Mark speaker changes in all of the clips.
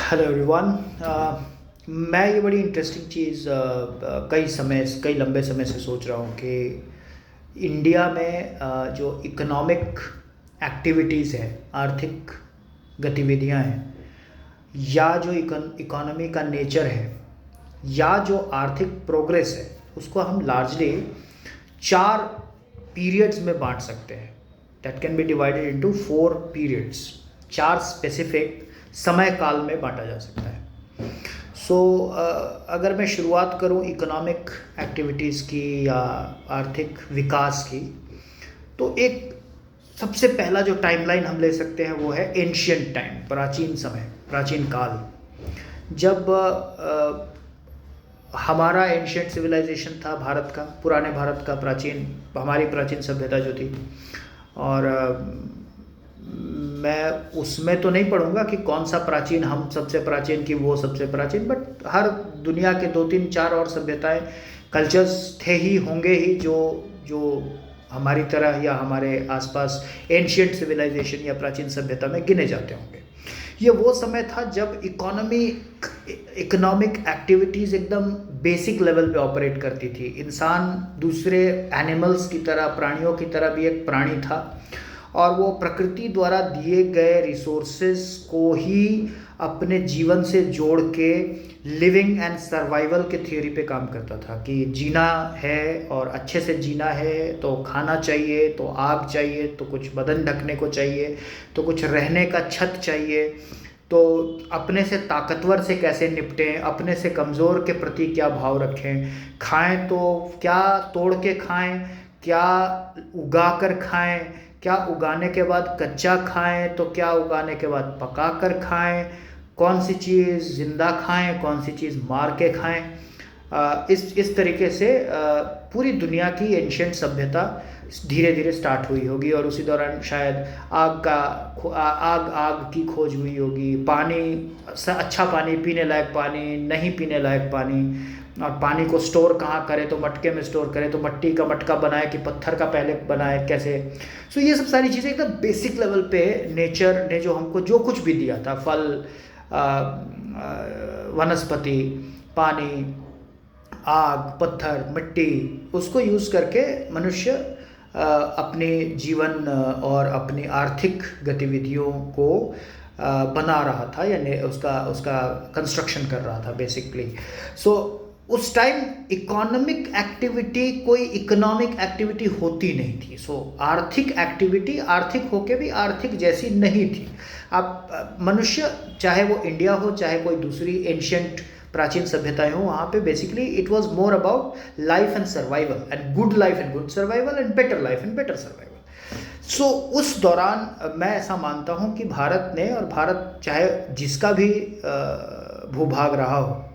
Speaker 1: Hello everyone. मैं ये बड़ी इंटरेस्टिंग चीज़ कई लंबे समय से सोच रहा हूँ कि इंडिया में जो इकोनॉमिक एक्टिविटीज़ है, आर्थिक गतिविधियाँ हैं, या जो इकोनॉमी का नेचर है, या जो आर्थिक प्रोग्रेस है, उसको हम लार्जली चार पीरियड्स में बांट सकते हैं। That can be divided into four periods. चार स्पेसिफिक समय काल में बांटा जा सकता है। सो अगर मैं शुरुआत करूं इकोनॉमिक एक्टिविटीज़ की या आर्थिक विकास की, तो एक सबसे पहला जो टाइमलाइन हम ले सकते हैं वो है एंशियंट टाइम, प्राचीन समय, प्राचीन काल। जब हमारा एंशियंट सिविलाइजेशन था, भारत का, पुराने भारत का प्राचीन, हमारी प्राचीन सभ्यता जो थी, और मैं उसमें तो नहीं पढ़ूंगा कि कौन सा प्राचीन, हम सबसे प्राचीन कि वो सबसे प्राचीन, बट हर दुनिया के दो तीन चार और सभ्यताएं, कल्चर्स थे ही, होंगे ही, जो जो हमारी तरह या हमारे आसपास एंशियंट सिविलाइजेशन या प्राचीन सभ्यता में गिने जाते होंगे। ये वो समय था जब इकोनॉमिक एक्टिविटीज़ एकदम बेसिक लेवल पे ऑपरेट करती थी। इंसान दूसरे एनिमल्स की तरह, प्राणियों की तरह भी एक प्राणी था, और वो प्रकृति द्वारा दिए गए रिसोर्सेज को ही अपने जीवन से जोड़ के लिविंग एंड सर्वाइवल के थियोरी पे काम करता था कि जीना है और अच्छे से जीना है तो खाना चाहिए, तो आग चाहिए, तो कुछ बदन ढकने को चाहिए, तो कुछ रहने का छत चाहिए, तो अपने से ताकतवर से कैसे निपटें, अपने से कमज़ोर के प्रति क्या भाव रखें, खाएं तो क्या तोड़ के खाएं, क्या उगा कर खाएं, क्या उगाने के बाद कच्चा खाएं, तो क्या उगाने के बाद पका कर खाएं, कौन सी चीज़ ज़िंदा खाएं, कौन सी चीज़ मार के खाएं। इस तरीके से पूरी दुनिया की एंशियंट सभ्यता धीरे धीरे स्टार्ट हुई होगी, और उसी दौरान शायद आग की खोज हुई होगी, पानी, अच्छा पानी, पीने लायक पानी, नहीं पीने लायक पानी, और पानी को स्टोर कहाँ करें, तो मटके में स्टोर करें, तो मट्टी का मटका बनाए कि पत्थर का पहले बनाए, कैसे। सो ये सब सारी चीज़ें एकदम बेसिक लेवल पे नेचर ने जो हमको जो कुछ भी दिया था, फल, वनस्पति, पानी, आग, पत्थर, मिट्टी, उसको यूज़ करके मनुष्य अपने जीवन और अपनी आर्थिक गतिविधियों को बना रहा था, यानी उसका कंस्ट्रक्शन कर रहा था बेसिकली। सो उस टाइम इकोनॉमिक एक्टिविटी कोई इकोनॉमिक एक्टिविटी होती नहीं थी। सो आर्थिक एक्टिविटी आर्थिक होके भी आर्थिक जैसी नहीं थी। आप मनुष्य, चाहे वो इंडिया हो, चाहे कोई दूसरी एंशियंट प्राचीन सभ्यताएं हो, वहाँ पे basically it was more about life and survival, and good life and good survival, and better life and better survival. So उस दौरान मैं ऐसा मानता हूँ कि भारत ने, और भारत चाहे जिसका भी भूभाग रहा हो,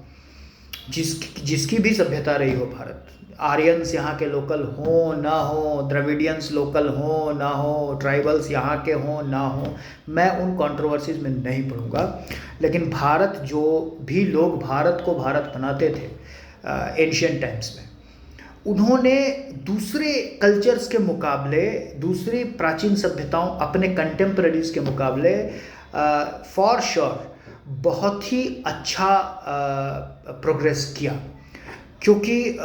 Speaker 1: जिसकी भी सभ्यता रही हो, भारत, आर्यंस यहाँ के लोकल हो ना हो, द्रविडियंस लोकल हो ना हो, ट्राइबल्स यहाँ के हो ना हो, मैं उन कंट्रोवर्सीज में नहीं पढ़ूंगा। लेकिन भारत, जो भी लोग भारत को भारत बनाते थे एंशियंट टाइम्स में, उन्होंने दूसरे कल्चर्स के मुकाबले, दूसरी प्राचीन सभ्यताओं, अपने कंटेम्पररीज के मुकाबले फॉर श्योर बहुत ही अच्छा प्रोग्रेस किया। क्योंकि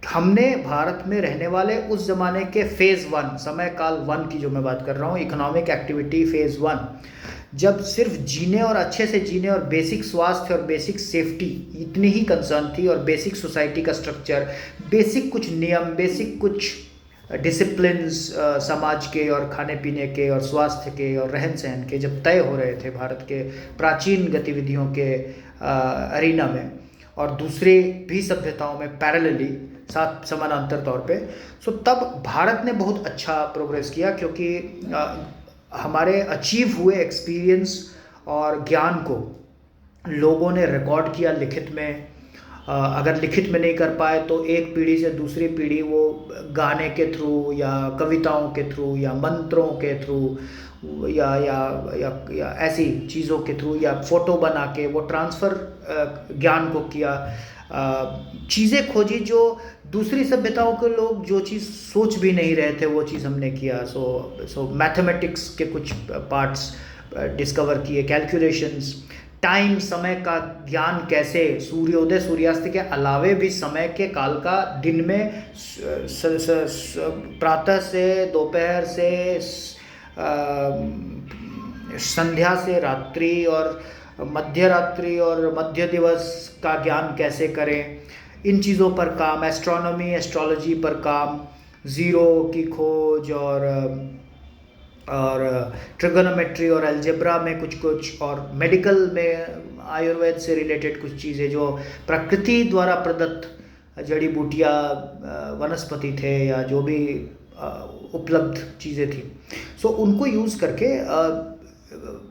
Speaker 1: हमने भारत में रहने वाले उस ज़माने के फेज़ वन, समय काल वन की जो मैं बात कर रहा हूँ, इकोनॉमिक एक्टिविटी फेज़ वन, जब सिर्फ जीने और अच्छे से जीने और बेसिक स्वास्थ्य और बेसिक सेफ्टी इतनी ही कंसर्न थी, और बेसिक सोसाइटी का स्ट्रक्चर, बेसिक कुछ नियम, बेसिक कुछ डिसिप्लिन्स समाज के और खाने पीने के और स्वास्थ्य के और रहन सहन के जब तय हो रहे थे भारत के प्राचीन गतिविधियों के अरीना में, और दूसरे भी सभ्यताओं में पैरेलली, साथ समानांतर तौर पे, सो तब भारत ने बहुत अच्छा प्रोग्रेस किया। क्योंकि हमारे अचीव हुए एक्सपीरियंस और ज्ञान को लोगों ने रिकॉर्ड किया लिखित में। अगर लिखित में नहीं कर पाए तो एक पीढ़ी से दूसरी पीढ़ी वो गाने के थ्रू, या कविताओं के थ्रू, या मंत्रों के थ्रू, या ऐसी चीज़ों के थ्रू, या फोटो बना के वो ट्रांसफ़र ज्ञान को किया। चीज़ें खोजी जो दूसरी सभ्यताओं के लोग जो चीज़ सोच भी नहीं रहे थे, वो चीज़ हमने किया। सो मैथमेटिक्स के कुछ पार्ट्स डिस्कवर किए, कैलकुलेशंस, टाइम, समय का ज्ञान कैसे, सूर्योदय सूर्यास्त के अलावे भी समय के काल का दिन में प्रातः से, दोपहर से, संध्या से रात्रि, और मध्य रात्रि और मध्य दिवस का ज्ञान कैसे करें, इन चीज़ों पर काम, एस्ट्रोनॉमी, एस्ट्रोलॉजी पर काम, ज़ीरो की खोज, और ट्रिगोनोमेट्री और अलजेब्रा में कुछ, और मेडिकल में आयुर्वेद से रिलेटेड कुछ चीज़ें जो प्रकृति द्वारा प्रदत्त जड़ी बूटियाँ, वनस्पति थे, या जो भी उपलब्ध चीज़ें थी, सो उनको यूज़ करके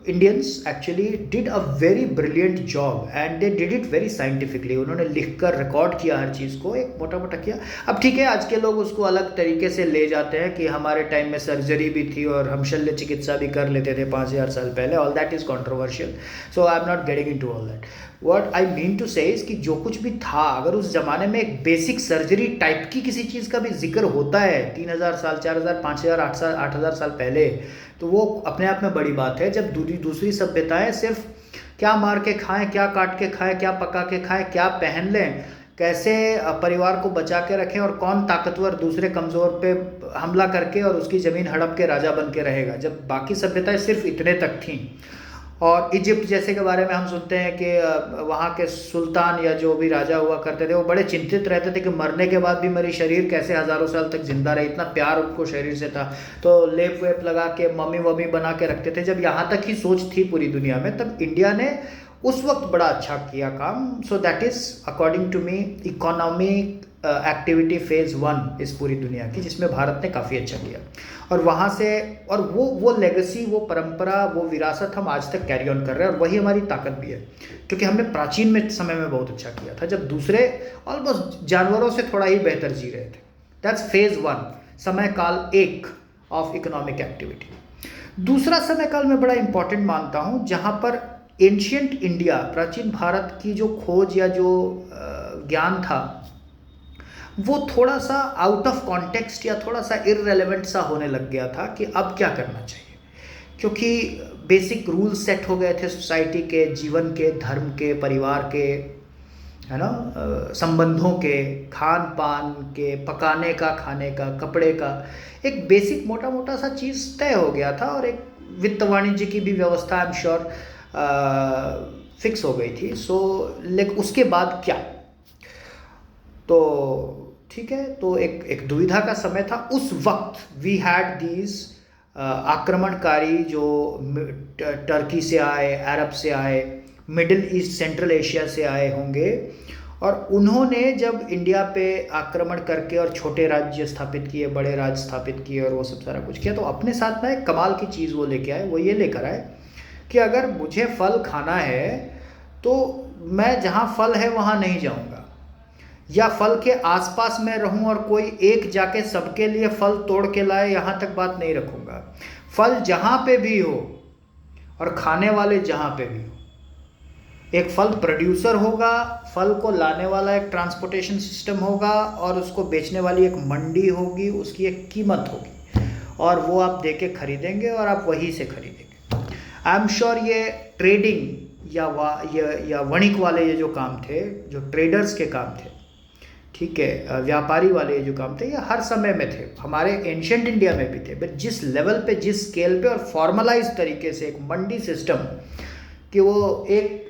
Speaker 1: Indians actually did a very brilliant job, and they did it very scientifically. उन्होंने लिखकर रिकॉर्ड किया, हर चीज़ को एक मोटा मोटा किया। अब ठीक है, आज के लोग उसको अलग तरीके से ले जाते हैं कि हमारे टाइम में सर्जरी भी थी और हम शल्य चिकित्सा भी कर लेते थे 5000 साल पहले। All that is controversial, so I am not getting into all that. What I mean to say is कि जो कुछ भी था, अगर उस ज़माने में एक बेसिक सर्जरी टाइप की किसी चीज़ का भी जिक्र होता है 3000 साल, 4000, 5000, 8000 साल पहले, तो वो अपने आप में बड़ी बात है। जब दूसरी सभ्यताएं सिर्फ क्या मार के खाएं, क्या काट के खाएं, क्या पका के खाएं, क्या पहन लें, कैसे परिवार को बचा के रखें, और कौन ताकतवर दूसरे कमज़ोर पे हमला करके और उसकी ज़मीन हड़प के राजा बन के रहेगा, जब बाकी सभ्यताएं सिर्फ इतने तक थीं। और इजिप्ट जैसे के बारे में हम सुनते हैं कि वहाँ के सुल्तान या जो भी राजा हुआ करते थे, वो बड़े चिंतित रहते थे कि मरने के बाद भी मेरी शरीर कैसे हज़ारों साल तक जिंदा रहे, इतना प्यार उनको शरीर से था। तो लेप वेप लगा के मम्मी वम्मी बना के रखते थे। जब यहाँ तक ही सोच थी पूरी दुनिया में, तब इंडिया ने उस वक्त बड़ा अच्छा किया काम। So that is according to me economic activity phase 1 इस पूरी दुनिया की, जिसमें भारत ने काफ़ी अच्छा किया। और वहाँ से, और वो लेगेसी, वो परंपरा, वो विरासत हम आज तक कैरी ऑन कर रहे हैं, और वही हमारी ताकत भी है, क्योंकि हमने प्राचीन में समय में बहुत अच्छा किया था, जब दूसरे ऑलमोस्ट जानवरों से थोड़ा ही बेहतर जी रहे थे। दैट्स फेज़ 1, समय काल 1 ऑफ इकोनॉमिक एक्टिविटी। दूसरा समय काल मैं बड़ा इंपॉर्टेंट मानता हूँ, जहाँ पर एंशियंट इंडिया, प्राचीन भारत की जो खोज या जो ज्ञान था, वो थोड़ा सा आउट ऑफ कॉन्टेक्स्ट या थोड़ा सा इररेलेवेंट सा होने लग गया था कि अब क्या करना चाहिए, क्योंकि बेसिक रूल्स सेट हो गए थे सोसाइटी के, जीवन के, धर्म के, परिवार के, है ना, संबंधों के, खान पान के, पकाने का, खाने का, कपड़े का, एक बेसिक मोटा मोटा सा चीज़ तय हो गया था, और एक वित्त वाणिज्य की भी व्यवस्था आई एम श्योर फिक्स हो गई थी। सो लेकिन उसके बाद क्या, तो ठीक है, तो एक दुविधा का समय था उस वक्त। वी हैड दीज आक्रमणकारी जो टर्की से आए, अरब से आए, मिडिल ईस्ट, सेंट्रल एशिया से आए होंगे, और उन्होंने जब इंडिया पे आक्रमण करके और छोटे राज्य स्थापित किए, बड़े राज्य स्थापित किए, और वो सब सारा कुछ किया, तो अपने साथ ना एक कमाल की चीज़ वो लेके आए। वो ये लेकर आए कि अगर मुझे फल खाना है तो मैं जहाँ फल है वहाँ नहीं जाऊँगा, या फल के आसपास में रहूं और कोई एक जाके सबके लिए फल तोड़ के लाए, यहाँ तक बात नहीं रखूंगा। फल जहाँ पे भी हो और खाने वाले जहाँ पे भी हो, एक फल प्रोड्यूसर होगा, फल को लाने वाला एक ट्रांसपोर्टेशन सिस्टम होगा, और उसको बेचने वाली एक मंडी होगी, उसकी एक कीमत होगी, और वो आप दे के खरीदेंगे और आप वहीं से खरीदेंगे। आई एम श्योर ये ट्रेडिंग या वणिक वाले ये जो काम थे, जो ट्रेडर्स के काम थे, ठीक है, व्यापारी वाले जो काम थे, ये हर समय में थे, हमारे एंशिएंट इंडिया में भी थे, बट जिस लेवल पे, जिस स्केल पे, और फॉर्मलाइज तरीके से एक मंडी सिस्टम, कि वो एक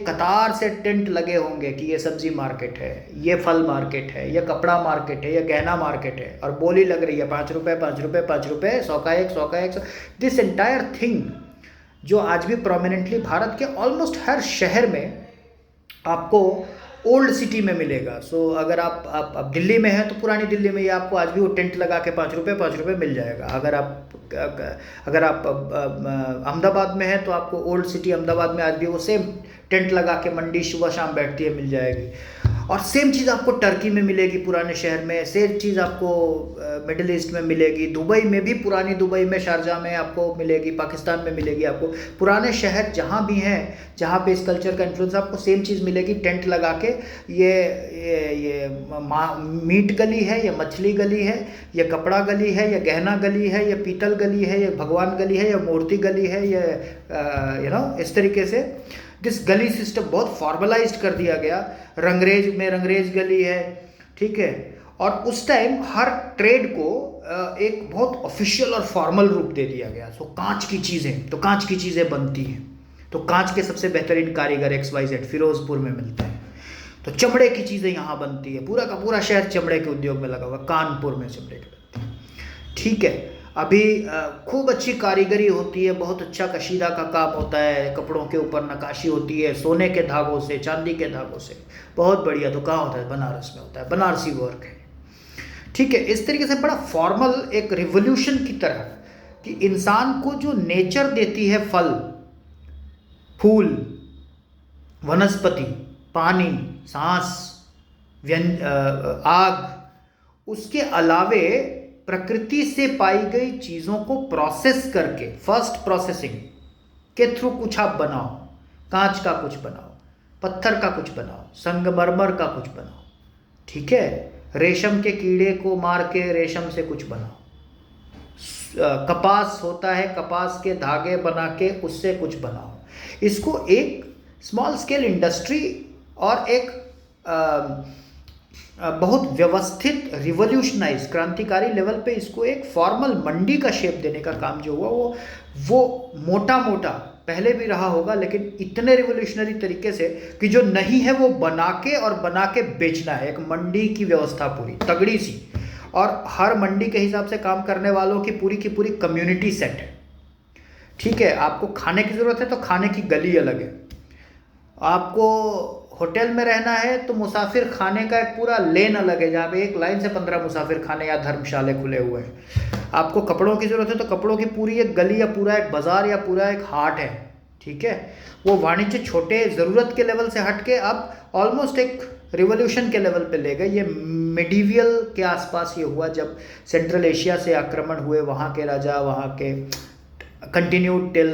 Speaker 1: कतार से टेंट लगे होंगे कि ये सब्जी मार्केट है, ये फल मार्केट है, ये कपड़ा मार्केट है, ये गहना मार्केट है, और बोली लग रही है 5 रुपये 5 रुपये 5 रुपये, 100 का 1, 100 का 100। दिस एंटायर थिंग जो आज भी प्रोमिनेंटली भारत के ऑलमोस्ट हर शहर में आपको ओल्ड सिटी में मिलेगा। सो अगर आप दिल्ली में हैं तो पुरानी दिल्ली में ये आपको आज भी वो टेंट लगा के 5 रुपये मिल जाएगा। अगर आप अहमदाबाद में हैं तो आपको ओल्ड सिटी अहमदाबाद में आज भी वो सेम टेंट लगा के मंडी सुबह शाम बैठती है, मिल जाएगी। और सेम चीज़ आपको टर्की में मिलेगी, पुराने शहर में, सेम चीज़ आपको मिडिल ईस्ट में मिलेगी, दुबई में भी, पुरानी दुबई में, शारजा में आपको मिलेगी, पाकिस्तान में मिलेगी आपको। पुराने शहर जहाँ भी हैं, जहाँ पे इस कल्चर का इन्फ्लुएंस, आपको सेम चीज़ मिलेगी टेंट लगा के। ये मीट गली है, ये मछली गली है, ये कपड़ा गली है, ये गहना गली है, ये पीतल गली है, ये भगवान गली है, ये मूर्ति गली है, ये इस तरीके से दिस गली सिस्टम बहुत फॉर्मलाइज्ड कर दिया गया। रंगरेज में रंगरेज गली है, ठीक है। और उस टाइम हर ट्रेड को एक बहुत ऑफिशियल और फॉर्मल रूप दे दिया गया। सो कांच की चीज़ें, तो कांच की चीज़ें बनती हैं, तो कांच के सबसे बेहतरीन कारीगर XYZ फिरोजपुर में मिलते हैं। तो चमड़े की चीज़ें यहाँ बनती है, पूरा का पूरा शहर चमड़े के उद्योग में लगा हुआ, कानपुर में चमड़े की बनती है, ठीक है। अभी खूब अच्छी कारीगरी होती है, बहुत अच्छा कशीदा का काम होता है, कपड़ों के ऊपर नक्काशी होती है सोने के धागों से, चांदी के धागों से, बहुत बढ़िया। तो कहाँ होता है? बनारस में होता है, बनारसी वर्क है, ठीक है। इस तरीके से बड़ा फॉर्मल एक रिवोल्यूशन की तरह कि इंसान को जो नेचर देती है, फल फूल, वनस्पति, पानी, सांस, आग, उसके अलावे प्रकृति से पाई गई चीज़ों को प्रोसेस करके, फर्स्ट प्रोसेसिंग के थ्रू कुछ आप बनाओ। कांच का कुछ बनाओ, पत्थर का कुछ बनाओ, संगमरमर का कुछ बनाओ, ठीक है। रेशम के कीड़े को मार के रेशम से कुछ बनाओ। कपास होता है, कपास के धागे बना के उससे कुछ बनाओ। इसको एक स्मॉल स्केल इंडस्ट्री और एक बहुत व्यवस्थित रिवोल्यूशनाइज क्रांतिकारी लेवल पे इसको एक फॉर्मल मंडी का शेप देने का काम जो हुआ वो मोटा मोटा पहले भी रहा होगा, लेकिन इतने रिवोल्यूशनरी तरीके से कि जो नहीं है वो बना के बेचना है। एक मंडी की व्यवस्था पूरी तगड़ी सी, और हर मंडी के हिसाब से काम करने वालों की पूरी कम्युनिटी सेट है, ठीक है। आपको खाने की ज़रूरत है तो खाने की गली अलग है। आपको होटल में रहना है तो मुसाफिर खाने का एक पूरा लेन अलग है, जहाँ पे एक लाइन से 15 मुसाफिर खाने या धर्मशाले खुले हुए हैं। आपको कपड़ों की ज़रूरत है तो कपड़ों की पूरी एक गली या पूरा एक बाज़ार या पूरा एक हाट है, ठीक है। वो वाणिज्य छोटे ज़रूरत के लेवल से हट के अब ऑलमोस्ट एक रिवोल्यूशन के लेवल पे ले गए। ये मिडीवियल के आसपास ये हुआ जब सेंट्रल एशिया से आक्रमण हुए, वहाँ के राजा, वहाँ के कंटिन्यूड टिल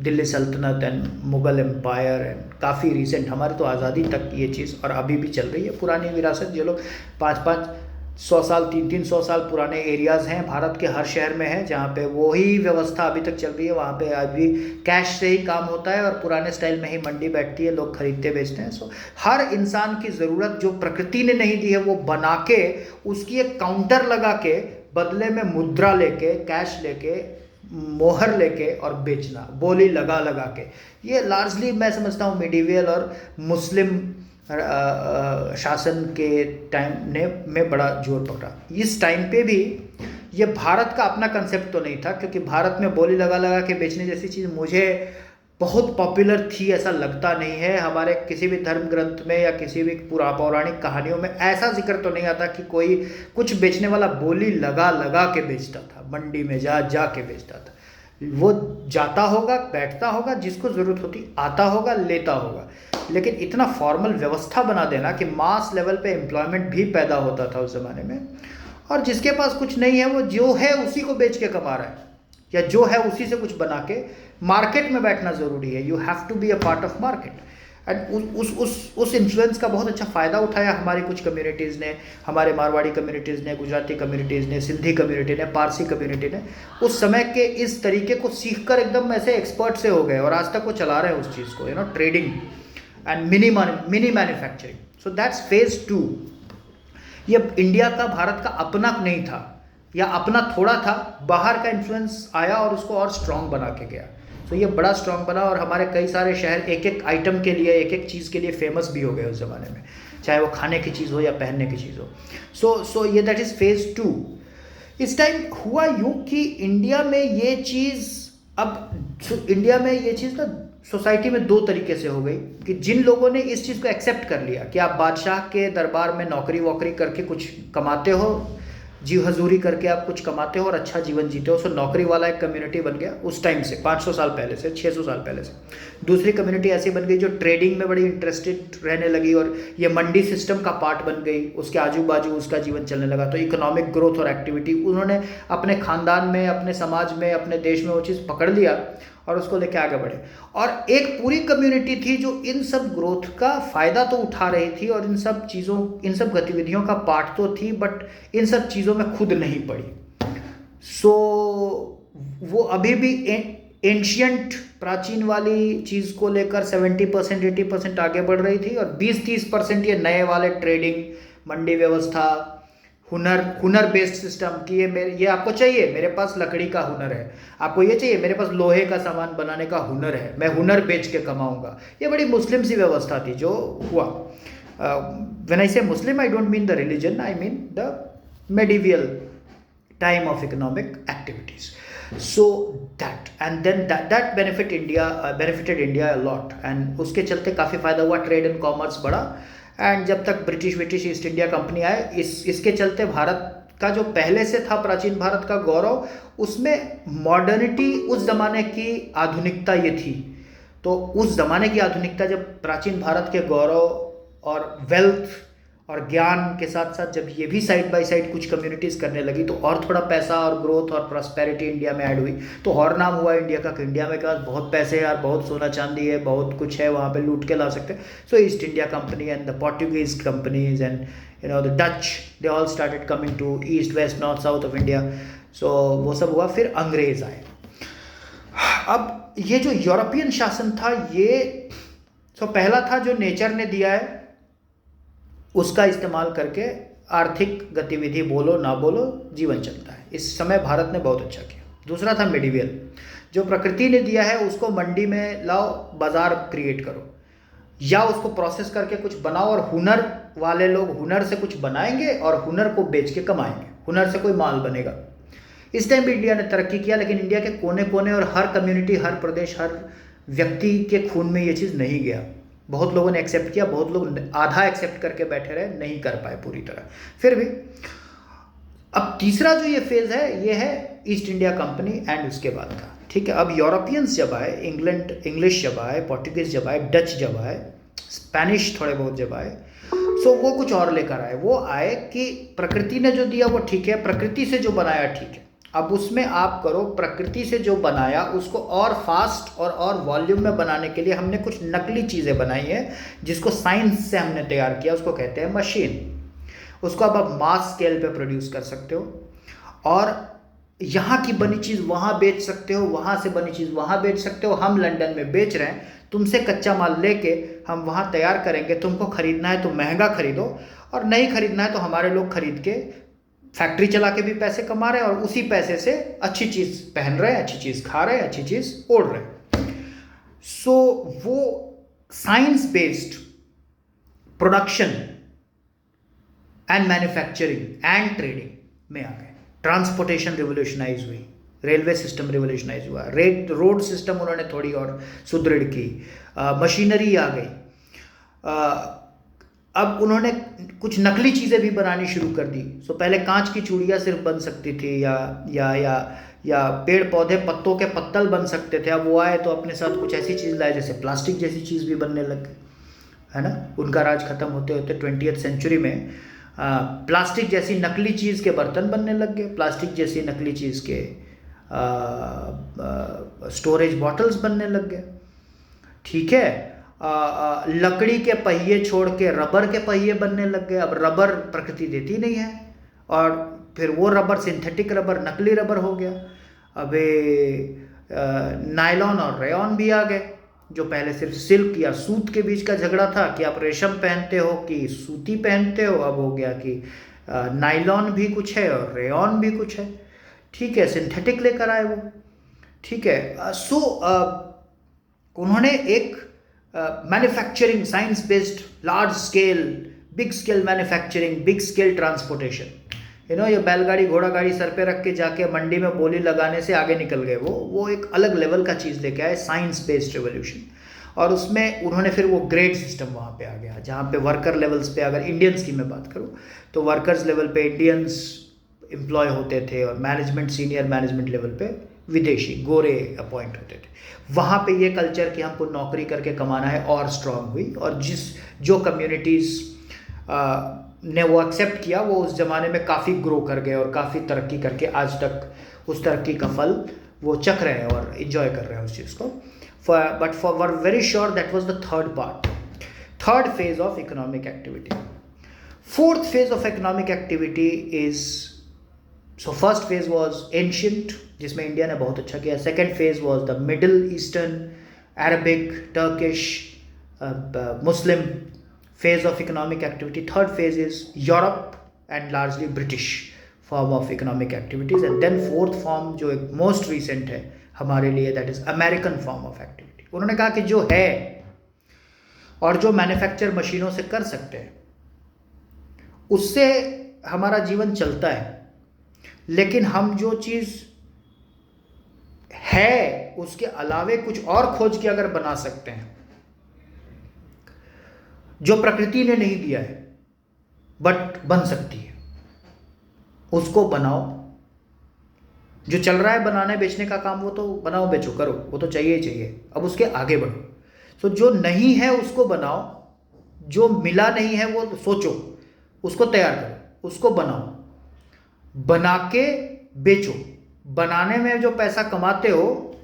Speaker 1: दिल्ली सल्तनत एंड मुग़ल एम्पायर एंड काफ़ी रिसेंट, हमारी तो आज़ादी तक ये चीज़ और अभी भी चल रही है। पुरानी विरासत, जो लोग 500-500 साल 300-300 साल पुराने एरियाज़ हैं भारत के हर शहर में है, जहाँ पे वही व्यवस्था अभी तक चल रही है। वहाँ पे अभी कैश से ही काम होता है और पुराने स्टाइल में ही मंडी बैठती है, लोग खरीदते बेचते हैं। सो हर इंसान की ज़रूरत जो प्रकृति ने नहीं दी है वो बना के उसकी एक काउंटर लगा के बदले में मुद्रा लेके, कैश लेके, मोहर लेके और बेचना, बोली लगा के। ये लार्जली मैं समझता हूँ मिडीवियल और मुस्लिम शासन के टाइम ने में बड़ा जोर पकड़ा। इस टाइम पे भी ये भारत का अपना कंसेप्ट तो नहीं था, क्योंकि भारत में बोली लगा के बेचने जैसी चीज़ मुझे बहुत पॉपुलर थी ऐसा लगता नहीं है। हमारे किसी भी धर्म ग्रंथ में या किसी भी पौराणिक कहानियों में ऐसा जिक्र तो नहीं आता कि कोई कुछ बेचने वाला बोली लगा के बेचता था, मंडी में जा के बेचता था। वो जाता होगा, बैठता होगा, जिसको ज़रूरत होती आता होगा, लेता होगा। लेकिन इतना फॉर्मल व्यवस्था बना देना कि मास लेवल पे एम्प्लॉयमेंट भी पैदा होता था उस ज़माने में, और जिसके पास कुछ नहीं है वो जो है उसी को बेच के कमा रहा है, या जो है उसी से कुछ बना के। मार्केट में बैठना ज़रूरी है, you have to be a part of market. And उस इन्फ्लुएंस का बहुत अच्छा फ़ायदा उठाया हमारी कुछ कम्युनिटीज़ ने, हमारे मारवाड़ी कम्युनिटीज़ ने, गुजराती कम्युनिटीज़ ने, सिंधी कम्युनिटी ने, पारसी कम्युनिटी ने उस समय के इस तरीके को सीखकर एकदम ऐसे एक्सपर्ट से हो गए, और आज तक वो चला रहे हैं उस चीज़ को, trading and mini manufacturing. So that's phase 2। ये इंडिया का, भारत का अपना नहीं था, या अपना थोड़ा था, बाहर का इन्फ्लुएंस आया और उसको और स्ट्रॉन्ग बना के गया। तो ये बड़ा स्ट्रॉन्ग बना, और हमारे कई सारे शहर एक एक आइटम के लिए, एक एक चीज़ के लिए फेमस भी हो गए उस ज़माने में, चाहे वो खाने की चीज़ हो या पहनने की चीज़ हो। सो ये दैट इज़ फेज़ 2। इस टाइम हुआ यूँ कि इंडिया में ये चीज़ ना सोसाइटी में 2 तरीके से हो गई कि जिन लोगों ने इस चीज़ को एक्सेप्ट कर लिया कि आप बादशाह के दरबार में नौकरी वोकरी करके कुछ कमाते हो, जी हजूरी करके आप कुछ कमाते हो और अच्छा जीवन जीते हो। सो नौकरी वाला एक कम्युनिटी बन गया उस टाइम से, 500 साल पहले से, 600 साल पहले से। दूसरी कम्युनिटी ऐसी बन गई जो ट्रेडिंग में बड़ी इंटरेस्टेड रहने लगी और ये मंडी सिस्टम का पार्ट बन गई, उसके आजू बाजू उसका जीवन चलने लगा। तो इकोनॉमिक ग्रोथ और एक्टिविटी उन्होंने अपने ख़ानदान में, अपने समाज में, अपने देश में वो चीज़ पकड़ लिया और उसको लेके आगे बढ़े। और एक पूरी कम्युनिटी थी जो इन सब ग्रोथ का फ़ायदा तो उठा रही थी और इन सब गतिविधियों का पार्ट तो थी, बट इन सब चीज़ों में खुद नहीं पड़ी। सो वो अभी भी एंशियंट प्राचीन वाली चीज़ को लेकर 70% 80% आगे बढ़ रही थी, और 20-30% ये नए वाले ट्रेडिंग, मंडी व्यवस्था, हुनर बेस्ड सिस्टम कि ये आपको चाहिए, मेरे पास लकड़ी का हुनर है, आपको ये चाहिए, मेरे पास लोहे का सामान बनाने का हुनर है, मैं हुनर बेच के कमाऊंगा। ये बड़ी मुस्लिम सी व्यवस्था थी जो हुआ। When I say Muslim, I don't mean the religion, I mean the medieval time of economic activities. So that benefited India a lot, and उसके चलते काफ़ी फ़ायदा हुआ, ट्रेड एंड कॉमर्स बढ़ा। एंड जब तक ब्रिटिश ईस्ट इंडिया कंपनी आए, इसके चलते भारत का जो पहले से था प्राचीन भारत का गौरव, उसमें मॉडर्निटी, उस ज़माने की आधुनिकता ये थी। तो उस ज़माने की आधुनिकता जब प्राचीन भारत के गौरव और वेल्थ और ज्ञान के साथ साथ जब ये भी साइड बाय साइड कुछ कम्युनिटीज़ करने लगी, तो और थोड़ा पैसा और ग्रोथ और प्रॉस्पेरिटी इंडिया में ऐड हुई। तो और नाम हुआ इंडिया का कि इंडिया में के पास बहुत पैसे है यार, बहुत सोना चांदी है, बहुत कुछ है, वहाँ पे लूट के ला सकते हैं। So East India Company and the Portuguese companies and the Dutch, they all started coming to east, west, north, south of India. So वो सब हुआ। फिर अंग्रेज आए। अब ये जो यूरोपियन शासन था, ये पहला था जो नेचर ने दिया है उसका इस्तेमाल करके आर्थिक गतिविधि, बोलो ना बोलो, जीवन चलता है। इस समय भारत ने बहुत अच्छा किया। दूसरा था मेडिवियल, जो प्रकृति ने दिया है उसको मंडी में लाओ, बाजार क्रिएट करो, या उसको प्रोसेस करके कुछ बनाओ, और हुनर वाले लोग हुनर से कुछ बनाएंगे और हुनर को बेच के कमाएंगे, हुनर से कोई माल बनेगा। इस टाइम भी इंडिया ने तरक्की किया, लेकिन इंडिया के कोने कोने और हर कम्युनिटी, हर प्रदेश, हर व्यक्ति के खून में ये चीज़ नहीं गया। बहुत लोगों ने एक्सेप्ट किया, बहुत लोग आधा एक्सेप्ट करके बैठे रहे, नहीं कर पाए पूरी तरह। फिर भी अब तीसरा जो ये फेज है, ये है ईस्ट इंडिया कंपनी एंड उसके बाद का। ठीक है, अब यूरोपियंस जब आए, इंग्लिश जब आए, पोर्टुगीज जब आए, डच जब आए, स्पेनिश थोड़े बहुत जब आए, सो वो कुछ और लेकर आए। वो आए कि प्रकृति ने जो दिया वो ठीक है, प्रकृति से जो बनाया ठीक है, अब उसमें आप करो। प्रकृति से जो बनाया उसको और फास्ट और वॉल्यूम में बनाने के लिए हमने कुछ नकली चीज़ें बनाई हैं, जिसको साइंस से हमने तैयार किया, उसको कहते हैं मशीन। उसको अब आप मास स्केल पे प्रोड्यूस कर सकते हो, और यहाँ की बनी चीज़ वहाँ बेच सकते हो, वहाँ से बनी चीज़ वहाँ बेच सकते हो। हम लंदन में बेच रहे हैं, तुमसे कच्चा माल लेके हम वहाँ तैयार करेंगे। तुमको खरीदना है तो महंगा खरीदो, और नहीं खरीदना है तो हमारे लोग खरीद के फैक्ट्री चला के भी पैसे कमा रहे हैं, और उसी पैसे से अच्छी चीज़ पहन रहे हैं, अच्छी चीज़ खा रहे हैं, अच्छी चीज़ ओढ़ रहे हैं। सो वो science based production and manufacturing and trading में आ गए। ट्रांसपोर्टेशन रिवोल्यूशनाइज हुई, रेलवे सिस्टम रिवोल्यूशनाइज हुआ, रोड सिस्टम उन्होंने थोड़ी और सुदृढ़ की, मशीनरी आ गई। अब उन्होंने कुछ नकली चीज़ें भी बनानी शुरू कर दी। सो पहले कांच की चूड़ियाँ सिर्फ बन सकती थी, या पेड़ पौधे, पत्तों के पत्तल बन सकते थे। अब वो आए तो अपने साथ कुछ ऐसी चीज़ लाए, जैसे प्लास्टिक जैसी चीज़ भी बनने लग गई, है ना। उनका राज खत्म होते होते 20th सेंचुरी में प्लास्टिक जैसी नकली चीज़ के बर्तन बनने लग गए, प्लास्टिक जैसी नकली चीज़ के स्टोरेज बॉटल्स बनने लग गए। ठीक है, लकड़ी के पहिए छोड़ के रबर के पहिए बनने लग गए। अब रबर प्रकृति देती नहीं है, और फिर वो रबर सिंथेटिक रबर, नकली रबर हो गया। अबे नायलॉन और रेयॉन भी आ गए, जो पहले सिर्फ सिल्क या सूत के बीच का झगड़ा था कि आप रेशम पहनते हो कि सूती पहनते हो, अब हो गया कि नायलॉन भी कुछ है और रेयॉन भी कुछ है। ठीक है, सिंथेटिक लेकर आए वो। ठीक है, सो उन्होंने एक manufacturing, science based, large scale, big scale manufacturing, big scale transportation, ये बैलगाड़ी घोड़ा गाड़ी सर पे रख के जाके मंडी में बोली लगाने से आगे निकल गए। वो एक अलग लेवल का चीज़ लेके आए, साइंस बेस्ड रेवोल्यूशन। और उसमें उन्होंने फिर वो ग्रेड सिस्टम वहाँ पे आ गया, जहाँ पे वर्कर लेवल्स पे, अगर इंडियंस की मैं बात करूँ तो वर्कर्स लेवल पे इंडियंस एम्प्लॉय होते थे, और मैनेजमेंट, सीनियर मैनेजमेंट लेवल पे विदेशी गोरे अपॉइंट होते थे। वहाँ पे ये कल्चर कि हमको नौकरी करके कमाना है और स्ट्रांग हुई, और जो कम्युनिटीज़ ने वो एक्सेप्ट किया, वो उस ज़माने में काफ़ी ग्रो कर गए और काफ़ी तरक्की करके आज तक उस तरक्की का फल वो चख रहे हैं और इन्जॉय कर रहे हैं उस चीज़ को। But for very sure that was the third phase of economic activity. Fourth phase of economic activity is so first phase was ancient, जिसमें इंडिया ने बहुत अच्छा किया. Second phase was the middle eastern, Arabic, Turkish, Muslim phase of economic activity. Third phase is Europe and largely British form of economic activities, and then fourth form जो एक most recent है हमारे लिए, that is American form of activity. उन्होंने कहा कि जो है और जो मैन्युफैक्चर मशीनों से कर सकते हैं उससे हमारा जीवन चलता है, लेकिन हम जो चीज़ है उसके अलावे कुछ और खोज के अगर बना सकते हैं जो प्रकृति ने नहीं दिया है बट बन सकती है, उसको बनाओ. जो चल रहा है बनाने बेचने का काम, वो तो बनाओ बेचो करो, वो तो चाहिए ही चाहिए. अब उसके आगे बढ़ो. तो जो नहीं है उसको बनाओ, जो मिला नहीं है वो सोचो, उसको तैयार करो, उसको बनाओ, बना के बेचो. बनाने में जो पैसा कमाते हो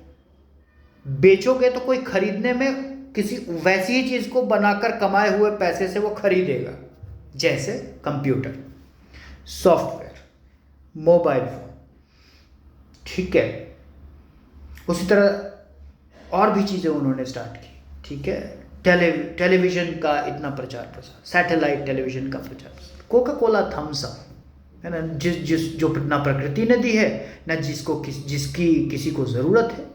Speaker 1: बेचोगे तो कोई खरीदने में किसी वैसी ही चीज़ को बनाकर कमाए हुए पैसे से वो खरीदेगा, जैसे कंप्यूटर, सॉफ्टवेयर, मोबाइल फोन. ठीक है. उसी तरह और भी चीज़ें उन्होंने स्टार्ट की. ठीक है. टेलीविज़न का इतना प्रचार प्रसार, सैटेलाइट टेलीविज़न का प्रचार प्रसार, कोका कोला, थम्स अप, है ना, जिस जो ना प्रकृति ने दी है ना जिसकी किसी को ज़रूरत है.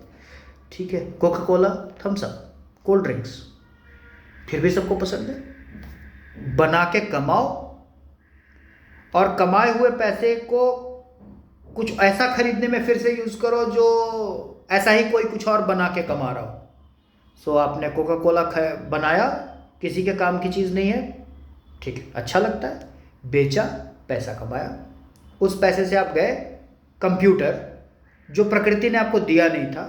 Speaker 1: ठीक है. Coca Cola, Thums Up, cold drinks, फिर भी सबको पसंद है. बना के कमाओ और कमाए हुए पैसे को कुछ ऐसा खरीदने में फिर से यूज़ करो जो ऐसा ही कोई कुछ और बना के कमा रहा हो. सो आपने कोका कोला बनाया, किसी के काम की चीज़ नहीं है, ठीक है, अच्छा लगता है, बेचा, पैसा कमाया. उस पैसे से आप गए कंप्यूटर, जो प्रकृति ने आपको दिया नहीं था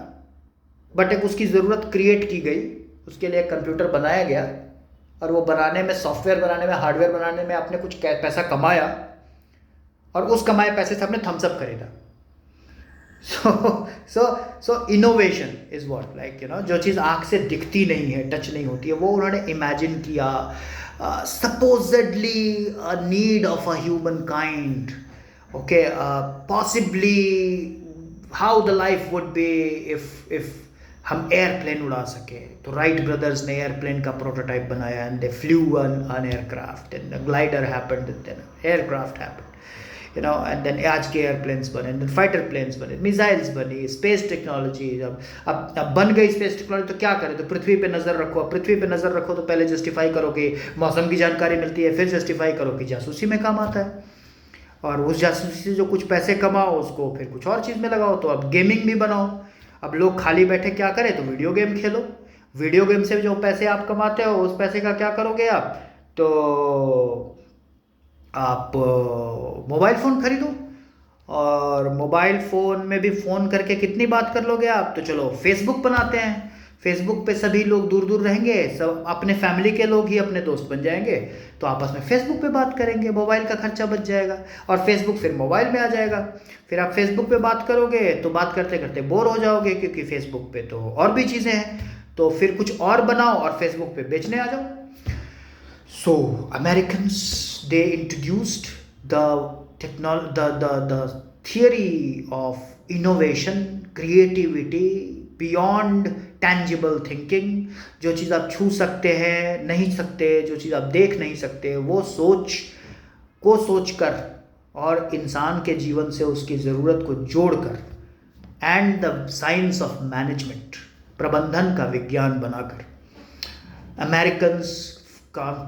Speaker 1: बट एक उसकी ज़रूरत क्रिएट की गई, उसके लिए एक कंप्यूटर बनाया गया, और वो बनाने में, सॉफ्टवेयर बनाने में, हार्डवेयर बनाने में आपने कुछ पैसा कमाया, और उस कमाए पैसे से आपने थम्स अप खरीदा. So innovation is what, like you know, जो चीज़ आँख से दिखती नहीं है, टच नहीं होती है, वो उन्होंने इमेजिन किया. Supposedly a need of a human kind. Okay. Possibly how the life would be if हम एयरप्लेन उड़ा सके. तो राइट ब्रदर्स ने एयरप्लेन का प्रोटोटाइप बनाया, and they flew an aircraft, and the glider happened, then aircraft happened, you know, and then आज के airplanes बने, देन फाइटर प्लेन्स बने, मिसाइल्स बनी, स्पेस टेक्नोलॉजी. अब बन गई स्पेस टेक्नोलॉजी, तो क्या करें? तो पृथ्वी पे नज़र रखो. अब पृथ्वी पे नज़र रखो तो पहले जस्टिफाई करो कि मौसम की जानकारी मिलती है, फिर जस्टिफाई करो कि जासूसी में काम आता है, और उस जासूसी से जो कुछ पैसे कमाओ उसको फिर कुछ और चीज़ में लगाओ. तो अब गेमिंग भी बनाओ. अब लोग खाली बैठे क्या करें? तो वीडियो गेम खेलो. वीडियो गेम से जो पैसे आप कमाते हो उस पैसे का क्या करोगे आप? तो आप मोबाइल फ़ोन खरीदो, और मोबाइल फ़ोन में भी फ़ोन करके कितनी बात कर लोगे आप? तो चलो फेसबुक बनाते हैं. फेसबुक पे सभी लोग दूर दूर रहेंगे, सब अपने फैमिली के लोग ही अपने दोस्त बन जाएंगे, तो आपस में फेसबुक पे बात करेंगे, मोबाइल का खर्चा बच जाएगा, और फेसबुक फिर मोबाइल में आ जाएगा. फिर आप फेसबुक पे बात करोगे तो बात करते करते बोर हो जाओगे, क्योंकि फेसबुक पे तो और भी चीज़ें हैं, तो फिर कुछ और बनाओ और फेसबुक पे बेचने आ जाओ. So Americans, they introduced the theory of innovation, creativity beyond tangible thinking. जो चीज़ आप छू सकते हैं नहीं सकते, जो चीज़ आप देख नहीं सकते, वो सोच कर और इंसान के जीवन से उसकी ज़रूरत को जोड़कर, and the science of management, प्रबंधन का विज्ञान बनाकर, Americans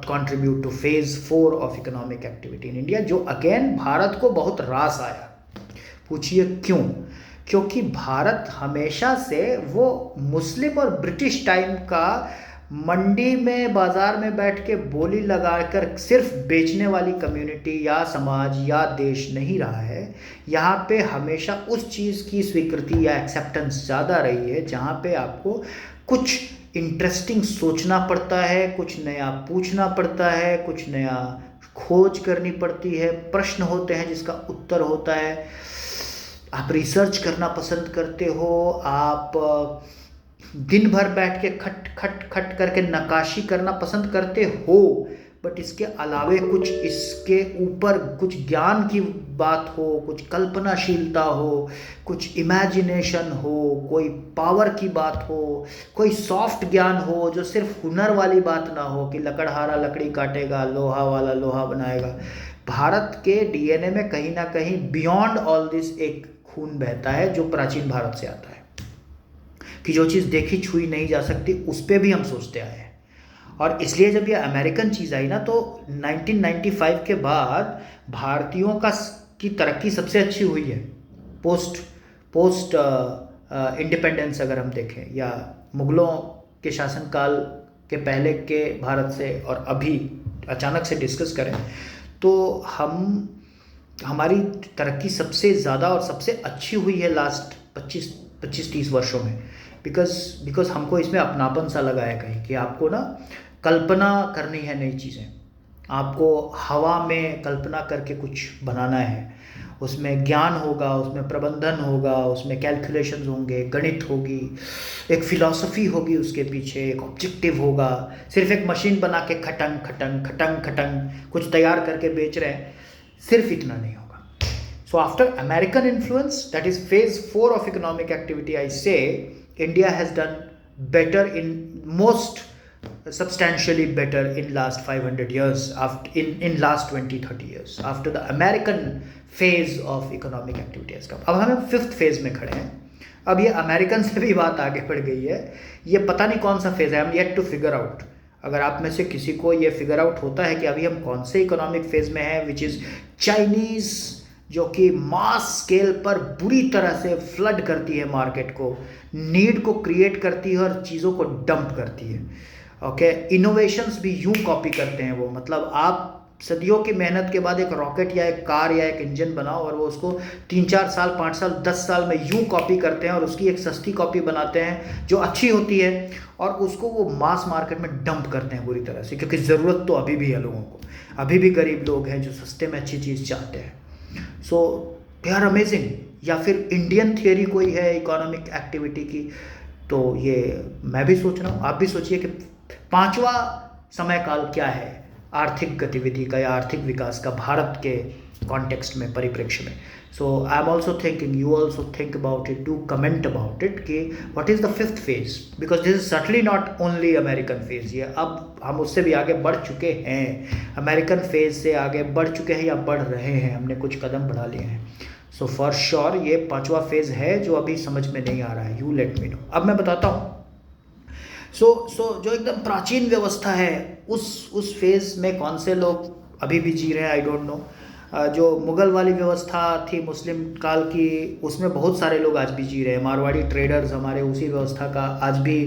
Speaker 1: contribute to phase 4 of economic activity in India, जो अगेन भारत को बहुत रास आया. पूछिए क्यों? क्योंकि भारत हमेशा से वो मुस्लिम और ब्रिटिश टाइम का मंडी में, बाजार में बैठ के बोली लगाकर सिर्फ बेचने वाली कम्युनिटी या समाज या देश नहीं रहा है. यहाँ पे हमेशा उस चीज़ की स्वीकृति या एक्सेप्टेंस ज़्यादा रही है जहाँ पे आपको कुछ इंटरेस्टिंग सोचना पड़ता है, कुछ नया पूछना पड़ता है, कुछ नया खोज करनी पड़ती है, प्रश्न होते हैं जिसका उत्तर होता है, आप रिसर्च करना पसंद करते हो, आप दिन भर बैठ के खट खट खट करके नक्काशी करना पसंद करते हो, बट इसके अलावे कुछ इसके ऊपर कुछ ज्ञान की बात हो, कुछ कल्पनाशीलता हो, कुछ इमेजिनेशन हो, कोई पावर की बात हो, कोई सॉफ्ट ज्ञान हो जो सिर्फ हुनर वाली बात ना हो कि लकड़हारा लकड़ी काटेगा, लोहा वाला लोहा बनाएगा। भारत के डीएनए में कहीं ना कहीं बियॉन्ड ऑल दिस एक खून बहता है जो प्राचीन भारत से आता है, कि जो चीज़ देखी छुई नहीं जा सकती उस पर भी हम सोचते आए हैं। और इसलिए जब ये अमेरिकन चीज़ आई ना, तो 1995 के बाद भारतीयों की तरक्की सबसे अच्छी हुई है पोस्ट इंडिपेंडेंस अगर हम देखें, या मुगलों के शासनकाल के पहले के भारत से और अभी अचानक से डिस्कस करें तो हमारी तरक्की सबसे ज़्यादा और सबसे अच्छी हुई है लास्ट 25-30 वर्षों में। बिकॉज हमको इसमें अपनापन सा लगा है कहीं कि आपको ना कल्पना करनी है नई चीज़ें, आपको हवा में कल्पना करके कुछ बनाना है, उसमें ज्ञान होगा, उसमें प्रबंधन होगा, उसमें कैलकुलेशंस होंगे, गणित होगी, एक फिलॉसफी होगी उसके पीछे, एक ऑब्जेक्टिव होगा। सिर्फ एक मशीन बना के खटंग खटंग खटंग खटंग कुछ तैयार करके बेच रहे हैं, सिर्फ इतना नहीं होगा। So after American influence, that is phase 4 of economic activity, I say India has done better in most substantially better in last 500 years, in last 20-30 years after the American phase of economic activity has come. अब हम 5th phase में खड़े हैं। अब ये American से भी बात आगे बढ़ गई है, ये पता नहीं कौन सा फेज है, हम येट टू फिगर आउट। अगर आप में से किसी को ये फिगर आउट होता है कि अभी हम कौन से इकोनॉमिक फेज में हैं, विच इज़ चाइनीज़, जो कि मास स्केल पर बुरी तरह से फ्लड करती है मार्केट को, नीड को क्रिएट करती है और चीज़ों को डंप करती है। ओके, इनोवेशंस भी यूं कॉपी करते हैं वो, मतलब आप सदियों की मेहनत के बाद एक रॉकेट या एक कार या एक इंजन बनाओ और वो उसको 3-4 साल 5 साल 10 साल में यूं कॉपी करते हैं और उसकी एक सस्ती कॉपी बनाते हैं जो अच्छी होती है और उसको वो मास मार्केट में डंप करते हैं बुरी तरह से, क्योंकि ज़रूरत तो अभी भी है लोगों को, अभी भी गरीब लोग हैं जो सस्ते में अच्छी चीज़ चाहते हैं। सो दे आर अमेजिंग। या फिर इंडियन थियरी कोई है इकोनॉमिक एक्टिविटी की, तो ये मैं भी सोच रहा हूँ, आप भी सोचिए कि 5वां समय काल क्या है आर्थिक गतिविधि का या आर्थिक विकास का भारत के कॉन्टेक्स्ट में, परिप्रेक्ष्य में। So I am also thinking, you also think about it, do comment about it कि what is the 5th phase, because this is certainly not only American phase. ये अब हम उससे भी आगे बढ़ चुके हैं, अमेरिकन फेज से आगे बढ़ चुके हैं या बढ़ रहे हैं, हमने कुछ कदम बढ़ा लिए हैं। सो फॉर श्योर ये 5वां फेज है जो अभी समझ में नहीं आ रहा है, यू लेट मी नो। अब मैं बताता हूँ। सो जो एकदम प्राचीन व्यवस्था है उस फेज में कौन से लोग अभी भी जी रहे हैं, आई डोंट नो। जो मुग़ल वाली व्यवस्था थी मुस्लिम काल की, उसमें बहुत सारे लोग आज भी जी रहे हैं। मारवाड़ी ट्रेडर्स हमारे उसी व्यवस्था का आज भी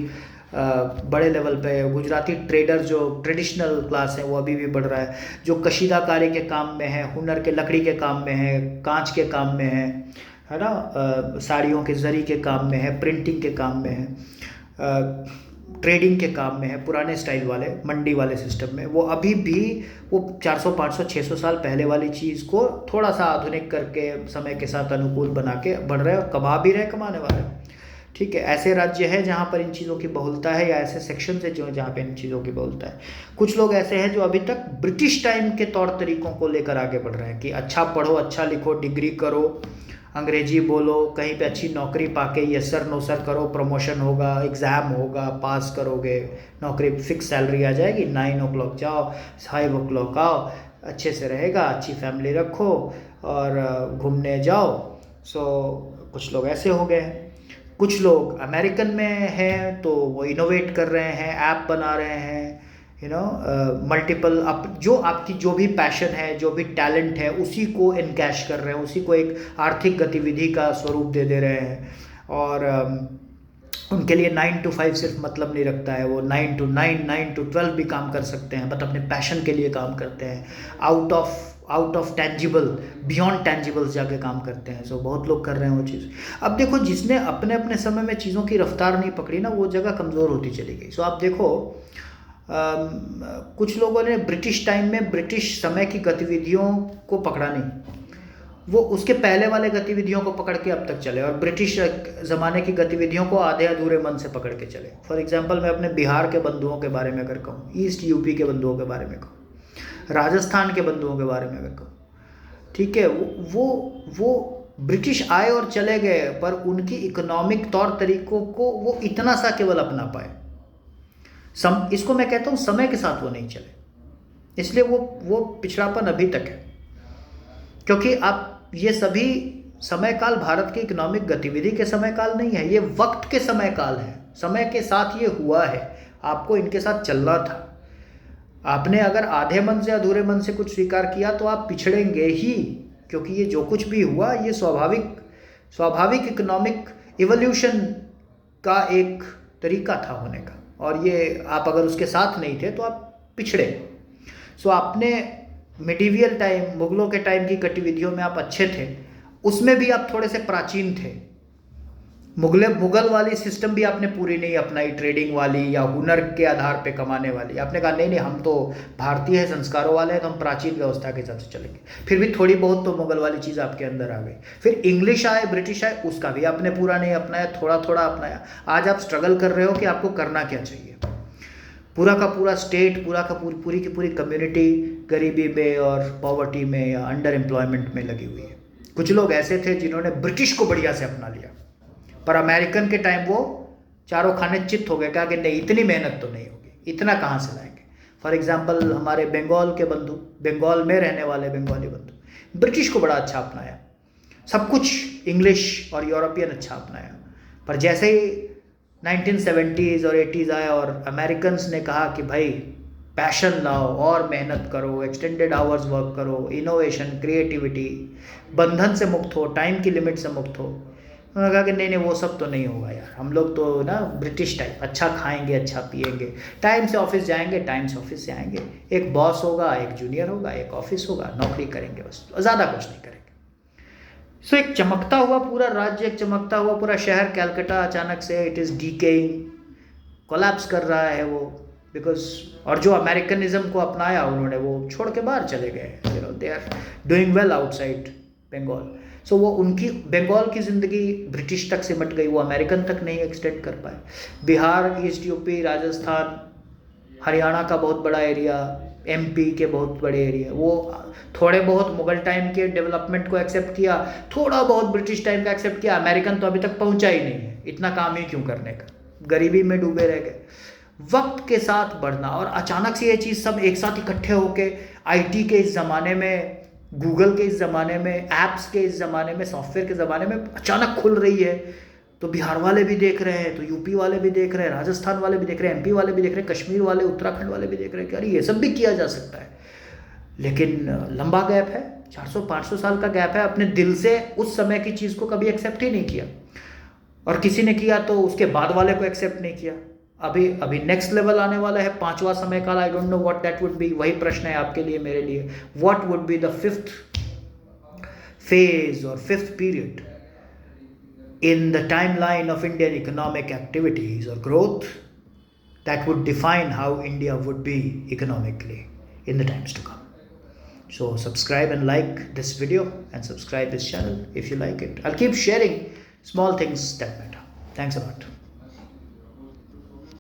Speaker 1: बड़े लेवल पे, गुजराती ट्रेडर जो ट्रेडिशनल क्लास है वो अभी भी बढ़ रहा है, जो कशीदाकारी के काम में है, हुनर के लकड़ी के काम में है, कांच के काम में है ना, साड़ियों के जरी के काम में है, प्रिंटिंग के काम में है, ट्रेडिंग के काम में है, पुराने स्टाइल वाले मंडी वाले सिस्टम में, वो अभी भी वो 400 500 600 साल पहले वाली चीज़ को थोड़ा सा आधुनिक करके समय के साथ अनुकूल बना के बढ़ रहे हैं और कमा भी रहे कमाने वाले। ठीक है, ऐसे राज्य है जहाँ पर इन चीज़ों की बहुलता है, या ऐसे सेक्शन है जो जहाँ पे इन चीज़ों की बहुलता है। कुछ लोग ऐसे हैं जो अभी तक ब्रिटिश टाइम के तौर तरीक़ों को लेकर आगे बढ़ रहे हैं कि अच्छा पढ़ो, अच्छा लिखो, डिग्री करो, अंग्रेजी बोलो, कहीं पे अच्छी नौकरी पाके यस सर नो सर करो, प्रमोशन होगा, एग्ज़ाम होगा, पास करोगे, नौकरी फिक्स सैलरी आ जाएगी, 9 o'clock जाओ, 5 o'clock आओ, अच्छे से रहेगा, अच्छी फैमिली रखो और घूमने जाओ। सो कुछ लोग ऐसे हो गए हैं। कुछ लोग अमेरिकन में हैं तो वो इनोवेट कर रहे हैं, ऐप बना रहे हैं, यू नो, मल्टीपल जो आपकी जो भी पैशन है, जो भी टैलेंट है, उसी को इनकैश कर रहे हैं, उसी को एक आर्थिक गतिविधि का स्वरूप दे रहे हैं। और उनके लिए 9 to 5 सिर्फ मतलब नहीं रखता है, वो 9 to 9, 9 to 12 भी काम कर सकते हैं, बट अपने पैशन के लिए काम करते हैं, आउट ऑफ टेंजिबल, बियॉन्ड टेंजिबल्स जाके काम करते हैं। सो बहुत लोग कर रहे हैं वो चीज़। अब देखो, जिसने अपने अपने समय में चीज़ों की रफ्तार नहीं पकड़ी ना, वो जगह कमज़ोर होती चली गई। सो आप देखो, कुछ लोगों ने ब्रिटिश टाइम में ब्रिटिश समय की गतिविधियों को पकड़ा नहीं, वो उसके पहले वाले गतिविधियों को पकड़ के अब तक चले, और ब्रिटिश ज़माने की गतिविधियों को आधे अधूरे मन से पकड़ के चले। फॉर एग्जांपल मैं अपने बिहार के बंधुओं के बारे में अगर कहूँ, ईस्ट यूपी के बंधुओं के बारे में कहूँ, राजस्थान के बंधुओं के बारे में अगर कहूँ, ठीक है, वो ब्रिटिश आए और चले गए, पर उनकी इकोनॉमिक तौर तरीकों को वो इतना सा केवल अपना पाए। इसको मैं कहता हूँ समय के साथ वो नहीं चले, इसलिए वो पिछड़ापन अभी तक है। क्योंकि आप ये सभी समय काल भारत की इकोनॉमिक गतिविधि के समय काल नहीं है, ये वक्त के समय काल है। समय के साथ ये हुआ है, आपको इनके साथ चलना था। आपने अगर आधे मन से अधूरे मन से कुछ स्वीकार किया तो आप पिछड़ेंगे ही, क्योंकि ये जो कुछ भी हुआ ये स्वाभाविक इकोनॉमिक इवोल्यूशन का एक तरीका था होने का, और ये आप अगर उसके साथ नहीं थे तो आप पिछड़े। सो आपने मिडीवियल टाइम, मुगलों के टाइम की गतिविधियों में आप अच्छे थे, उसमें भी आप थोड़े से प्राचीन थे। मुगल वाली सिस्टम भी आपने पूरी नहीं अपनाई, ट्रेडिंग वाली या हुनर के आधार पे कमाने वाली। आपने कहा नहीं हम तो भारतीय संस्कारों वाले हैं, तो हम प्राचीन व्यवस्था के हिसाब से चलेंगे। फिर भी थोड़ी बहुत तो मुगल वाली चीज़ आपके अंदर आ गई। फिर इंग्लिश आए, ब्रिटिश आए, उसका भी आपने पूरा नहीं अपनाया, थोड़ा थोड़ा अपनाया। आज आप स्ट्रगल कर रहे हो कि आपको करना क्या चाहिए। पूरा का पूरा स्टेट, पूरी की पूरी कम्युनिटी गरीबी में और पॉवर्टी में या अंडर एम्प्लॉयमेंट में लगी हुई है। कुछ लोग ऐसे थे जिन्होंने ब्रिटिश को बढ़िया से अपना लिया, पर अमेरिकन के टाइम वो चारों खाने चित्त हो गए, कहा कि नहीं इतनी मेहनत तो नहीं होगी, इतना कहाँ से लाएंगे। फॉर एग्जांपल हमारे बंगाल के बंधु, बंगाल में रहने वाले बंगाली बंधु, ब्रिटिश को बड़ा अच्छा अपनाया, सब कुछ इंग्लिश और यूरोपियन अच्छा अपनाया। पर जैसे ही 1970s और 80s आया और अमेरिकन्स ने कहा कि भाई पैशन लाओ और मेहनत करो, एक्सटेंडेड आवर्स वर्क करो, इनोवेशन, क्रिएटिविटी, बंधन से मुक्त हो, टाइम की लिमिट से मुक्त हो, उन्होंने कहा कि नहीं वो सब तो नहीं होगा यार, हम लोग तो ना ब्रिटिश टाइप अच्छा खाएंगे, अच्छा पिएंगे, टाइम से ऑफिस जाएंगे, टाइम से ऑफिस से आएंगे, एक बॉस होगा, एक जूनियर होगा, एक ऑफिस होगा, नौकरी करेंगे बस, ज़्यादा कुछ नहीं करेंगे। सो एक चमकता हुआ पूरा राज्य, एक चमकता हुआ पूरा शहर कैलकाटा अचानक से इट इज़ डीकेइंग, कोलैप्स कर रहा है वो, बिकॉज और जो अमेरिकनिज्म को अपनाया उन्होंने वो छोड़ के बाहर चले गए। They are doing well outside Bengal. So वो उनकी बंगाल की ज़िंदगी ब्रिटिश तक सिमट गई, वो अमेरिकन तक नहीं एक्सटेंड कर पाए। बिहार, ईस्ट यूपी, राजस्थान, हरियाणा का बहुत बड़ा एरिया, एमपी के बहुत बड़े एरिया, वो थोड़े बहुत मुगल टाइम के डेवलपमेंट को एक्सेप्ट किया, थोड़ा बहुत ब्रिटिश टाइम का एक्सेप्ट किया। अमेरिकन तो अभी तक पहुंचा ही नहीं है, इतना काम ही क्यों करने का, गरीबी में डूबे रह गए। वक्त के साथ बढ़ना, और अचानक से ये चीज़ सब एक साथ इकट्ठे होके आईटी के इस ज़माने में, गूगल के इस ज़माने में, ऐप्स के इस ज़माने में, सॉफ्टवेयर के ज़माने में अचानक खुल रही है, तो बिहार वाले भी देख रहे हैं, तो यूपी वाले भी देख रहे हैं, राजस्थान वाले भी देख रहे हैं, एमपी वाले भी देख रहे हैं, कश्मीर वाले, उत्तराखंड वाले भी देख रहे हैं कि अरे ये सब भी किया जा सकता है। लेकिन लंबा गैप है, 400-500 साल का गैप है। अपने दिल से उस समय की चीज़ को कभी एक्सेप्ट ही नहीं किया, और किसी ने किया तो उसके बाद वाले को एक्सेप्ट नहीं किया। अभी नेक्स्ट लेवल आने वाला है, 5वां समय काल। I don't know what that would be. वही प्रश्न है आपके लिए, मेरे लिए, what would be the 5th phase or 5th period in the timeline of Indian economic activities or growth that would define how India would be economically in the times to come. So subscribe and like this video, and subscribe this channel if you like it. I'll keep sharing small things that matter. Thanks a lot.